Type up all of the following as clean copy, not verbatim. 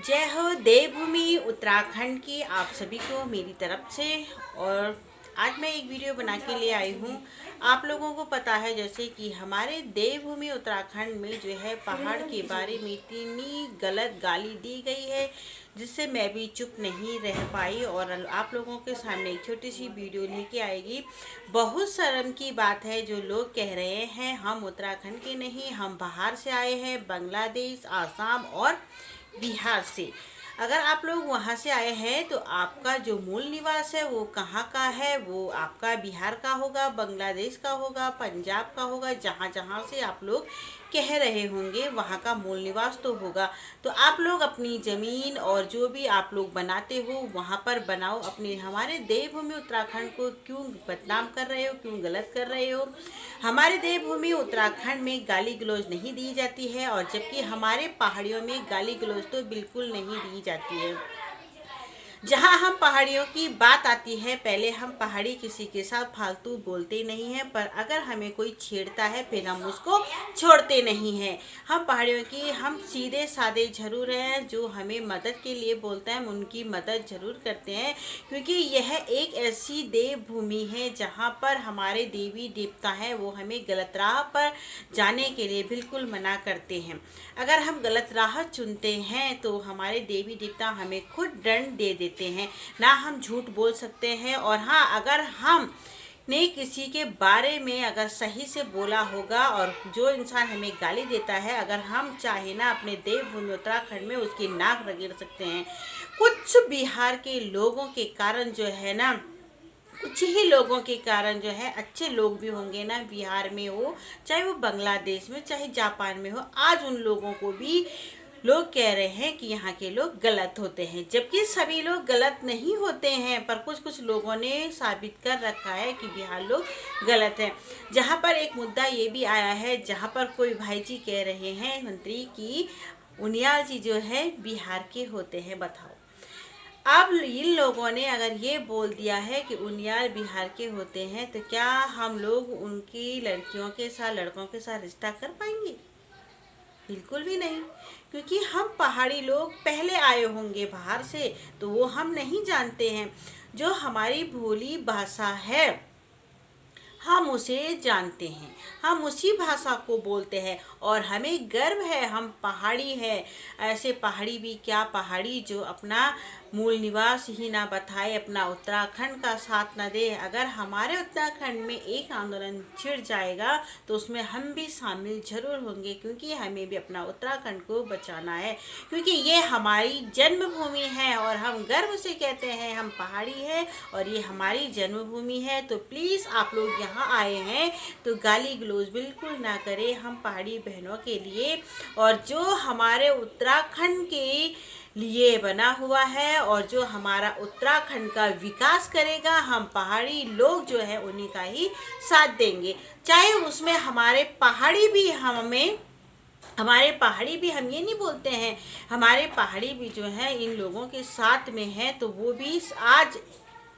जय हो देवभूमि उत्तराखंड की आप सभी को मेरी तरफ से। और आज मैं एक वीडियो बना के ले आई हूँ। आप लोगों को पता है जैसे कि हमारे देवभूमि उत्तराखंड में जो है पहाड़ के बारे में इतनी गलत गाली दी गई है जिससे मैं भी चुप नहीं रह पाई और आप लोगों के सामने एक छोटी सी वीडियो लेके आएगी। बहुत शर्म की बात है जो लोग कह रहे हैं हम उत्तराखंड के नहीं, हम बाहर से आए हैं, बांग्लादेश, आसाम और बिहार से। अगर आप लोग वहाँ से आए हैं तो आपका जो मूल निवास है वो कहाँ का है, वो आपका बिहार का होगा, बांग्लादेश का होगा, पंजाब का होगा, जहाँ जहाँ से आप लोग कह रहे होंगे वहाँ का मूल निवास तो होगा। तो आप लोग अपनी ज़मीन और जो भी आप लोग बनाते हो वहाँ पर बनाओ। अपने हमारे देवभूमि उत्तराखंड को क्यों बदनाम कर रहे हो, क्यों गलत कर रहे हो? हमारे देवभूमि उत्तराखंड में गाली गलौज नहीं दी जाती है और जबकि हमारे पहाड़ियों में गाली गलौज तो बिल्कुल नहीं दी जाती है। जहाँ हम पहाड़ियों की बात आती है, पहले हम पहाड़ी किसी के साथ फालतू बोलते नहीं हैं, पर अगर हमें कोई छेड़ता है फिर हम उसको छोड़ते नहीं हैं। हम पहाड़ियों की हम सीधे साधे जरूर हैं, जो हमें मदद के लिए बोलते हैं हम उनकी मदद जरूर करते हैं, क्योंकि यह एक ऐसी देवभूमि है जहाँ पर हमारे देवी देवता हैं वो हमें गलत राह पर जाने के लिए बिल्कुल मना करते हैं। अगर हम गलत राह चुनते हैं तो हमारे देवी देवता हमें खुद दंड दे देते हैं, ना हम झूठ बोल सकते हैं। और हाँ, अगर हम ने किसी के बारे में अगर सही से बोला होगा और जो इंसान हमें गाली देता है, अगर हम चाहे ना अपने देवभूमि उत्तराखंड में उसकी नाक रगड़ सकते हैं। कुछ बिहार के लोगों के कारण जो है ना, कुछ ही लोगों के कारण जो है, अच्छे लोग भी होंगे ना बिहार में हो, चाहे वो बांग्लादेश में, चाहे जापान में हो, आज उन लोगों को भी लोग कह रहे हैं कि यहाँ के लोग गलत होते हैं, जबकि सभी लोग गलत नहीं होते हैं। पर कुछ कुछ लोगों ने साबित कर रखा है कि बिहार लोग गलत हैं। जहाँ पर एक मुद्दा ये भी आया है, जहाँ पर कोई भाई जी कह रहे हैं मंत्री की उनियाल जी जो है बिहार के होते हैं। बताओ, अब इन लोगों ने अगर ये बोल दिया है कि उनियाल बिहार के होते हैं तो क्या हम लोग उनकी लड़कियों के साथ, लड़कों के साथ रिश्ता कर पाएंगे? बिल्कुल भी नहीं, क्योंकि हम पहाड़ी लोग पहले आए होंगे बाहर से तो वो हम नहीं जानते हैं। जो हमारी भोली भाषा है हम उसे जानते हैं, हम उसी भाषा को बोलते हैं और हमें गर्व है हम पहाड़ी है। ऐसे पहाड़ी भी क्या पहाड़ी जो अपना मूल निवास ही ना बताए, अपना उत्तराखंड का साथ न दे। अगर हमारे उत्तराखंड में एक आंदोलन छिड़ जाएगा तो उसमें हम भी शामिल जरूर होंगे, क्योंकि हमें भी अपना उत्तराखंड को बचाना है, क्योंकि ये हमारी जन्मभूमि है और हम गर्व से कहते हैं हम पहाड़ी है और ये हमारी जन्मभूमि है। तो प्लीज़ आप लोग यहाँ आए हैं तो गाली गलौज बिल्कुल ना करें हम पहाड़ी बहनों के लिए, और जो हमारे उत्तराखंड के लिए बना हुआ है और जो हमारा उत्तराखंड का विकास करेगा, हम पहाड़ी लोग जो है उन्हीं का ही साथ देंगे। चाहे उसमें हमारे पहाड़ी भी हम ये नहीं बोलते हैं, हमारे पहाड़ी भी जो है इन लोगों के साथ में है, तो वो भी आज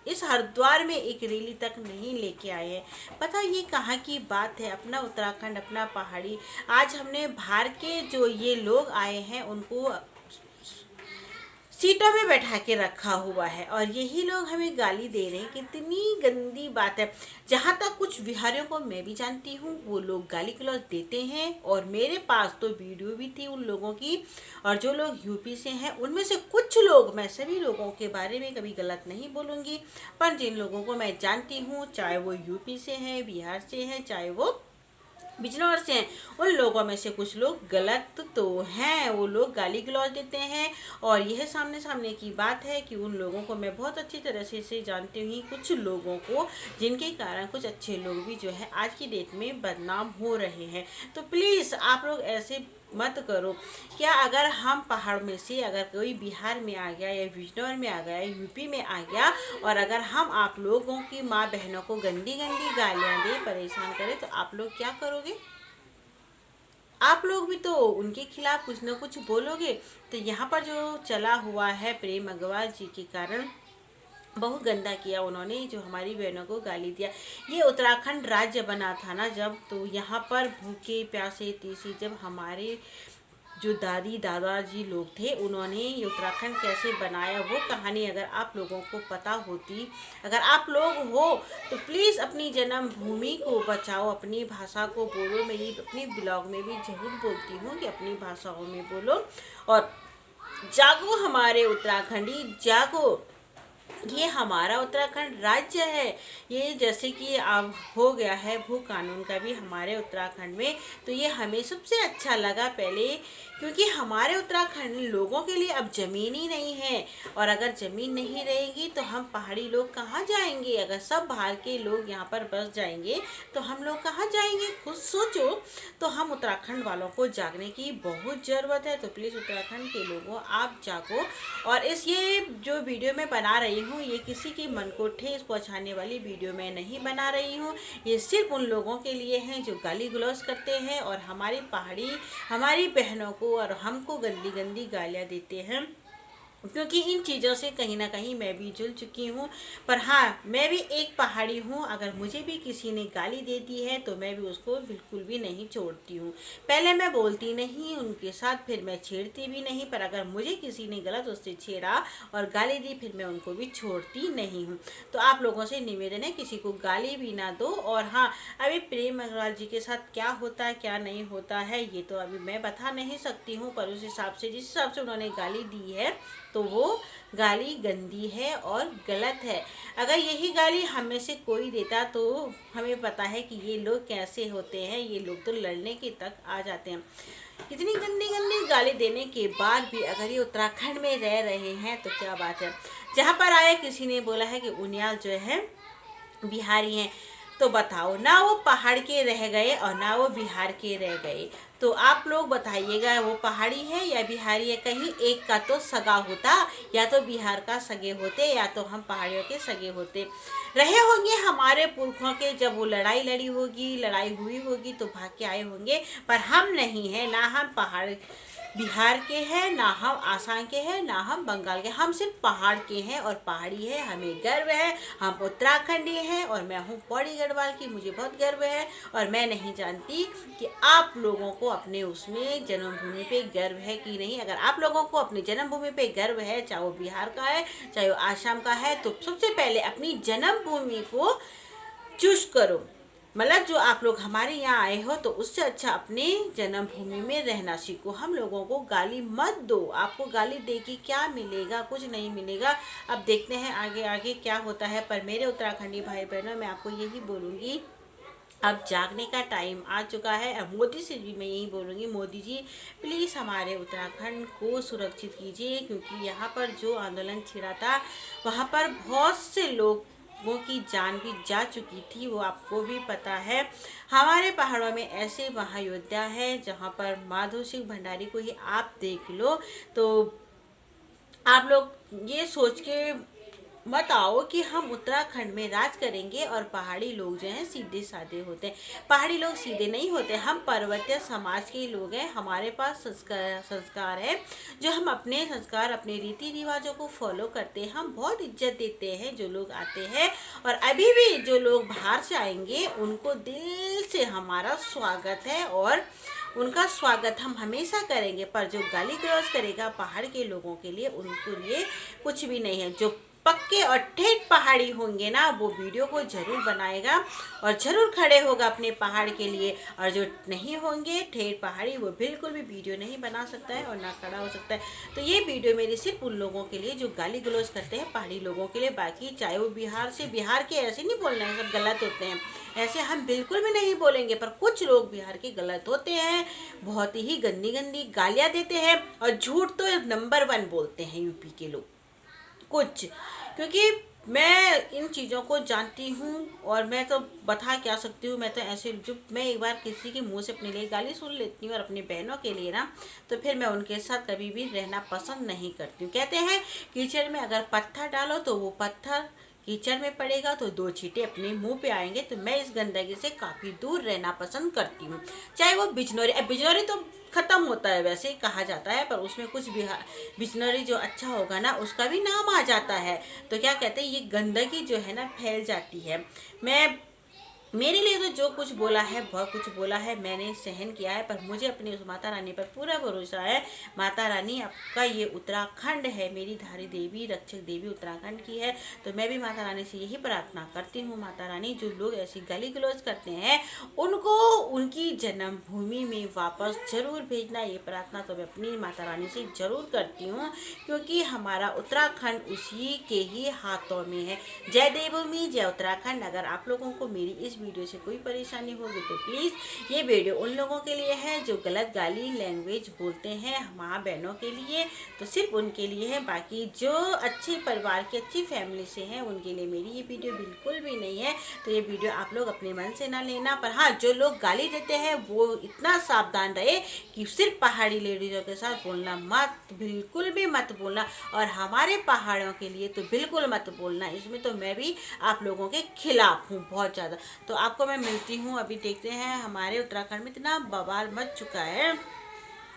इस हरिद्वार में एक रैली तक नहीं लेके आए हैं। पता ये कहाँ की बात है? अपना उत्तराखंड, अपना पहाड़ी। आज हमने बाहर के जो ये लोग आए हैं उनको सीटों में बैठा के रखा हुआ है और यही लोग हमें गाली दे रहे हैं। कितनी गंदी बात है। जहाँ तक कुछ बिहारियों को मैं भी जानती हूँ, वो लोग गाली गलौज देते हैं और मेरे पास तो वीडियो भी थी उन लोगों की। और जो लोग यूपी से हैं उनमें से कुछ लोग, मैं सभी लोगों के बारे में कभी गलत नहीं बोलूँगी, पर जिन लोगों को मैं जानती हूँ, चाहे वो यूपी से हैं, बिहार से हैं, चाहे वो बिजनौर से हैं, उन लोगों में से कुछ लोग गलत तो हैं, वो लोग गाली गलौज देते हैं। और यह सामने सामने की बात है कि उन लोगों को मैं बहुत अच्छी तरह से जानती हूँ, कुछ लोगों को, जिनके कारण कुछ अच्छे लोग भी जो है आज की डेट में बदनाम हो रहे हैं। तो प्लीज़ आप लोग ऐसे मत करो। क्या अगर हम पहाड़ में से अगर कोई बिहार में आ गया या बिजनौर में आ गया, यूपी में आ गया, और अगर हम आप लोगों की माँ बहनों को गंदी गंदी गालियाँ दे, परेशान करें, तो आप लोग क्या करोगे? आप लोग भी तो उनके खिलाफ कुछ न कुछ बोलोगे। तो यहाँ पर जो चला हुआ है प्रेम अग्रवाल जी के कारण बहुत गंदा किया उन्होंने, जो हमारी बहनों को गाली दिया। ये उत्तराखंड राज्य बना था ना जब, तो यहाँ पर भूखे प्यासे तीसी जब हमारे जो दादी दादाजी लोग थे उन्होंने ये उत्तराखंड कैसे बनाया, वो कहानी अगर आप लोगों को पता होती, अगर आप लोग हो तो प्लीज़ अपनी जन्मभूमि को बचाओ, अपनी भाषा को बोलो। मेरी अपनी ब्लॉग में भी जरूर बोलती हूँ कि अपनी भाषाओं में बोलो और जागो हमारे उत्तराखंडी, जागो। ये हमारा उत्तराखंड राज्य है। ये जैसे कि अब हो गया है भू कानून का भी हमारे उत्तराखंड में, तो ये हमें सबसे अच्छा लगा पहले, क्योंकि हमारे उत्तराखंड लोगों के लिए अब ज़मीन ही नहीं है। और अगर ज़मीन नहीं रहेगी तो हम पहाड़ी लोग कहाँ जाएंगे? अगर सब बाहर के लोग यहाँ पर बस जाएंगे तो हम लोग कहाँ जाएंगे? खुद सोचो। तो हम उत्तराखंड वालों को जागने की बहुत ज़रूरत है। तो प्लीज़ उत्तराखंड के लोगों आप जागो। और ये जो वीडियो मैं बना रही हूँ, ये किसी की मन को ठेस पहुँचाने वाली वीडियो मैं नहीं बना रही हूँ। ये सिर्फ उन लोगों के लिए हैं जो गाली गलौज करते हैं और हमारी बहनों को और हमको गंदी गंदी गालियाँ देते हैं, क्योंकि इन चीज़ों से कहीं ना कहीं मैं भी जुल चुकी हूँ। पर हाँ, मैं भी एक पहाड़ी हूँ। अगर मुझे भी किसी ने गाली दे दी है तो मैं भी उसको बिल्कुल भी नहीं छोड़ती हूँ। पहले मैं बोलती नहीं उनके साथ, फिर मैं छेड़ती भी नहीं, पर अगर मुझे किसी ने गलत उससे छेड़ा और गाली दी फिर मैं उनको भी छोड़ती नहीं हूँ। तो आप लोगों से निवेदन है, किसी को गाली भी ना दो। और हाँ, अभी प्रेम अग्रवाल जी के साथ क्या होता है क्या नहीं होता है ये तो अभी मैं बता नहीं सकती हूँ, पर उस हिसाब से जिस हिसाब से उन्होंने गाली दी है तो वो गाली गंदी है और गलत है। अगर यही गाली हम में से कोई देता तो हमें पता है कि ये लोग कैसे होते हैं, ये लोग तो लड़ने की तक आ जाते हैं। इतनी गंदी गंदी गाली देने के बाद भी अगर ये उत्तराखंड में रह रहे हैं तो क्या बात है। जहाँ पर आए किसी ने बोला है कि उनियाल जो है बिहारी हैं, तो बताओ ना वो पहाड़ के रह गए और ना वो बिहार के रह गए। तो आप लोग बताइएगा वो पहाड़ी है या बिहारी है? कहीं एक का तो सगा होता, या तो बिहार का सगे होते या तो हम पहाड़ियों के सगे होते। रहे होंगे हमारे पुरखों के, जब वो लड़ाई लड़ी होगी, लड़ाई हुई होगी तो भाग के आए होंगे, पर हम नहीं हैं। ना हम पहाड़ बिहार के हैं, ना हम आसाम के हैं, ना हम बंगाल के, हम सिर्फ पहाड़ के हैं और पहाड़ी है। हमें गर्व है, हम उत्तराखंडी हैं और मैं हूँ पौड़ी गढ़वाल की, मुझे बहुत गर्व है। और मैं नहीं जानती कि आप लोगों को अपने उसमें जन्मभूमि पे गर्व है कि नहीं। अगर आप लोगों को अपनी जन्मभूमि पे गर्व है, चाहे वो बिहार का है चाहे वो आसाम का है, तो सबसे पहले अपनी जन्मभूमि को चूज करो। मतलब जो आप लोग हमारे यहाँ आए हो तो उससे अच्छा अपने जन्मभूमि में रहना सीखो। हम लोगों को गाली मत दो। आपको गाली देगी क्या मिलेगा? कुछ नहीं मिलेगा। अब देखते हैं आगे आगे क्या होता है। पर मेरे उत्तराखंडी भाई बहनों, मैं आपको यही बोलूँगी, अब जागने का टाइम आ चुका है। अब मोदी से भी मैं यही बोलूँगी, मोदी जी प्लीज़ हमारे उत्तराखंड को सुरक्षित कीजिए, क्योंकि यहाँ पर जो आंदोलन छिड़ा था वहाँ पर बहुत से लोगों की जान भी जा चुकी थी, वो आपको भी पता है। हमारे पहाड़ों में ऐसे महायोद्धा है जहाँ पर माधो सिंह भंडारी को ही आप देख लो, तो आप लोग ये सोच के मत आओ कि हम उत्तराखंड में राज करेंगे और पहाड़ी लोग जो हैं सीधे साधे होते हैं। पहाड़ी लोग सीधे नहीं होते, हम पर्वतीय समाज के लोग हैं। हमारे पास संस्कार है, जो हम अपने संस्कार अपने रीति रिवाजों को फॉलो करते हैं। हम बहुत इज्जत देते हैं जो लोग आते हैं, और अभी भी जो लोग बाहर से आएंगे उनको दिल से हमारा स्वागत है और उनका स्वागत हम हमेशा करेंगे। पर जो गाली गलौज करेगा पहाड़ के लोगों के लिए, उनके लिए कुछ भी नहीं है। जो पक्के और ठेठ पहाड़ी होंगे ना, वो वीडियो को जरूर बनाएगा और ज़रूर खड़े होगा अपने पहाड़ के लिए। और जो नहीं होंगे ठेठ पहाड़ी, वो बिल्कुल भी वीडियो नहीं बना सकता है और ना खड़ा हो सकता है। तो ये वीडियो मेरी सिर्फ उन लोगों के लिए जो गाली गलौज करते हैं पहाड़ी लोगों के लिए। बाकी चाहे वो बिहार के ऐसे नहीं बोलना है, सब गलत होते हैं, ऐसे हम बिल्कुल भी नहीं बोलेंगे। पर कुछ लोग बिहार के गलत होते हैं, बहुत ही गंदी गंदी गालियाँ देते हैं, और झूठ तो नंबर 1 बोलते हैं यूपी के लोग कुछ। क्योंकि मैं इन चीज़ों को जानती हूँ और मैं तो बता क्या सकती हूँ। मैं तो ऐसे जो मैं एक बार किसी के मुंह से अपने लिए गाली सुन लेती हूँ और अपनी बहनों के लिए ना, तो फिर मैं उनके साथ कभी भी रहना पसंद नहीं करती हूँ। कहते हैं कीचड़ में अगर पत्थर डालो तो वो पत्थर कीचड़ में पड़ेगा तो 2 छींटे अपने मुंह पे आएंगे। तो मैं इस गंदगी से काफ़ी दूर रहना पसंद करती हूँ। चाहे वो बिजनौरी तो ख़त्म होता है वैसे कहा जाता है, पर उसमें कुछ बिजनौरी जो अच्छा होगा ना उसका भी नाम आ जाता है। तो क्या कहते हैं, ये गंदगी जो है ना फैल जाती है। मैं मेरे लिए तो जो कुछ बोला है बहुत कुछ बोला है, मैंने सहन किया है, पर मुझे अपनी उस माता रानी पर पूरा भरोसा है। माता रानी आपका ये उत्तराखंड है, मेरी धारी देवी रक्षक देवी उत्तराखंड की है। तो मैं भी माता रानी से यही प्रार्थना करती हूँ, माता रानी जो लोग ऐसी गाली गलौज करते हैं उनको उनकी जन्मभूमि में वापस जरूर भेजना, ये प्रार्थना तो मैं अपनी माता रानी से जरूर करती हूँ, क्योंकि हमारा उत्तराखंड उसी के ही हाथों में है। जय देवभूमि, जय उत्तराखंड। अगर आप लोगों को मेरी इस वीडियो से कोई परेशानी होगी तो प्लीज़ ये वीडियो उन लोगों के लिए है जो गलत गाली लैंग्वेज बोलते हैं, माँ बहनों के लिए, तो सिर्फ उनके लिए है। बाकी जो अच्छे परिवार की अच्छी फैमिली से हैं उनके लिए मेरी ये वीडियो बिल्कुल भी नहीं है। तो ये वीडियो आप लोग अपने मन से ना लेना, पर हाँ जो लोग गाली देते हैं वो इतना सावधान रहे कि सिर्फ पहाड़ी लेडीज़ों के साथ बोलना मत, बिल्कुल भी मत बोलना, और हमारे पहाड़ों के लिए तो बिल्कुल मत बोलना। इसमें तो मैं भी आप लोगों के खिलाफ हूँ बहुत ज़्यादा। तो आपको मैं मिलती हूँ, अभी देखते हैं हमारे उत्तराखंड में इतना बवाल मच चुका है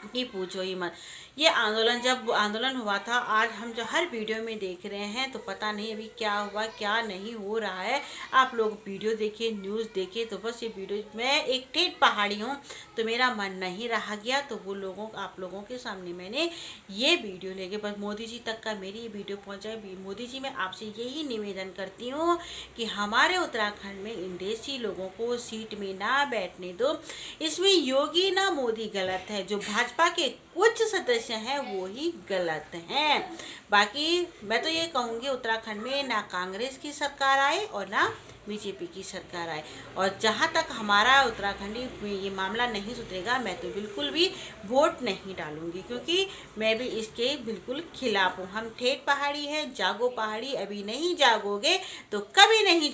कि पूछो ही मत। ये आंदोलन, जब आंदोलन हुआ था, आज हम जो हर वीडियो में देख रहे हैं, तो पता नहीं अभी क्या हुआ क्या नहीं हो रहा है। आप लोग वीडियो देखिए, न्यूज़ देखिए, तो बस ये वीडियो, मैं एक ठेठ पहाड़ी हूँ तो मेरा मन नहीं रहा गया, तो वो लोगों आप लोगों के सामने मैंने ये वीडियो लेके, बस मोदी जी तक का मेरी ये वीडियो पहुँचाए। मोदी जी, मैं आपसे यही निवेदन करती हूँ कि हमारे उत्तराखंड में इन देशी लोगों को सीट में ना बैठने दो। इसमें योगी ना मोदी गलत है, जो भाजपा के कुछ सदस्य हैं वो ही गलत हैं। बाकी मैं तो ये कहूँगी उत्तराखंड में ना कांग्रेस की सरकार आए और ना बीजेपी की सरकार आए, और जहाँ तक हमारा उत्तराखंडी में ये मामला नहीं सुधरेगा मैं तो बिल्कुल भी वोट नहीं डालूंगी, क्योंकि मैं भी इसके बिल्कुल खिलाफ हूँ। हम ठेठ पहाड़ी हैं, जागो पहाड़ी, अभी नहीं जागोगे तो कभी नहीं